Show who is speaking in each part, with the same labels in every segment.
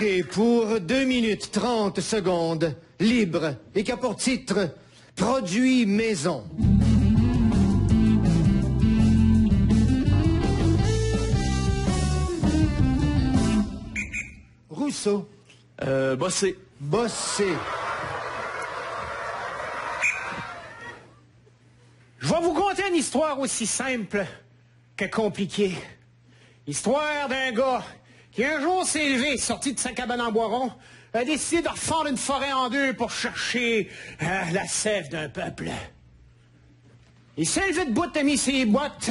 Speaker 1: Et pour 2 minutes 30 secondes, libre, et qu'a pour titre « Produits maison ». Rousseau.
Speaker 2: Bossé.
Speaker 1: Bossé.
Speaker 3: Je vais vous conter une histoire aussi simple que compliquée. Histoire d'un gars qui un jour s'est levé, sorti de sa cabane en boiron, a décidé de refendre une forêt en deux pour chercher la sève d'un peuple. Il s'est levé de bout, a mis ses bottes,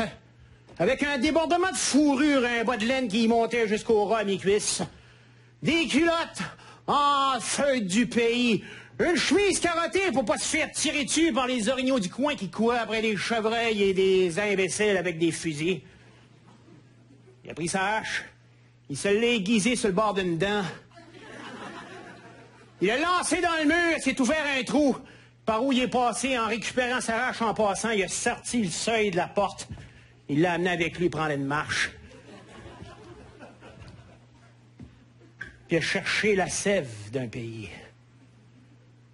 Speaker 3: avec un débordement de fourrure, un bas de laine qui y montait jusqu'au ras à mi-cuisse, des culottes en feuilles du pays, une chemise carottée pour pas se faire tirer dessus par les orignaux du coin qui couraient après des chevreuils et des imbéciles avec des fusils. Il a pris sa hache, il se l'a aiguisé sur le bord d'une dent. Il l'a lancé dans le mur, il s'est ouvert un trou. Par où il est passé, en récupérant sa hache en passant, il a sorti le seuil de la porte. Il l'a amené avec lui prendre une marche. Puis il a cherché la sève d'un pays.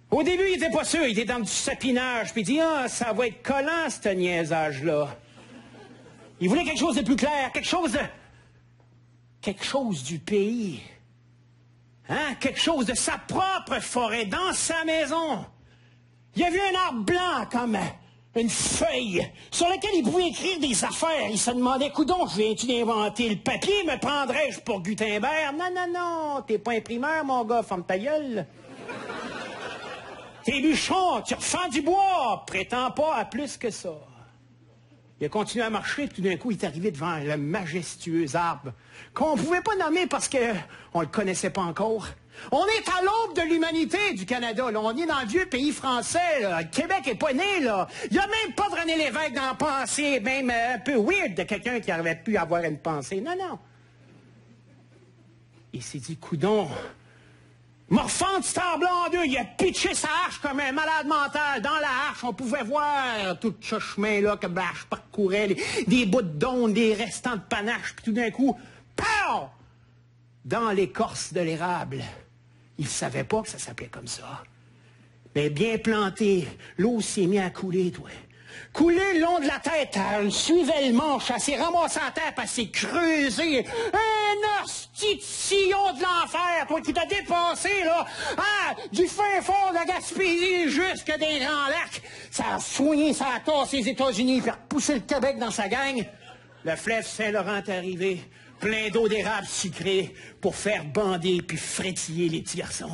Speaker 3: Au début, il était pas sûr, il était dans du sapinage, puis il dit « Ah, ça va être collant, ce niaisage-là. » Il voulait quelque chose de plus clair, quelque chose du pays. Hein? Quelque chose de sa propre forêt, dans sa maison. Il a vu un arbre blanc comme une feuille sur laquelle il pouvait écrire des affaires. Il se demandait, coudonc, je viens-tu d'inventer le papier? Me prendrais-je pour Gutenberg? Non, non, non, t'es pas imprimeur, mon gars, ferme ta gueule. T'es bûcheron, tu refends du bois, prétends pas à plus que ça. Il a continué à marcher, puis tout d'un coup, il est arrivé devant le majestueux arbre qu'on ne pouvait pas nommer parce qu'on le connaissait pas encore. On est à l'aube de l'humanité du Canada, là. On est dans le vieux pays français, là. Le Québec est pas né, là. Il n'y a même pas de René Lévesque dans la pensée, même un peu weird de quelqu'un qui aurait pu avoir une pensée. Non, non. Il s'est dit, coudonc, m'a refendu cet arbre en deux. Il a pitché sa hache comme un malade mental. Dans la hache, on pouvait voir tout ce chemin-là que la hache parcourait, des bouts de d'onde, des restants de panache, puis tout d'un coup, pow! Dans l'écorce de l'érable. Il ne savait pas que ça s'appelait comme ça. Mais bien planté, l'eau s'est mise à couler, toi. Couler le long de la tête, elle suivait le manche, elle s'est ramassée à terre, puis elle s'est creusée. Un hostie de sillon de l'enfer, toi, qui t'a dépassé, là, du fin fond de la Gaspésie jusque des Grands Lacs. Ça a soigné, ça a tassé les États-Unis, puis a repoussé le Québec dans sa gang. Le fleuve Saint-Laurent est arrivé, plein d'eau d'érable sucrée, pour faire bander puis frétiller les petits garçons.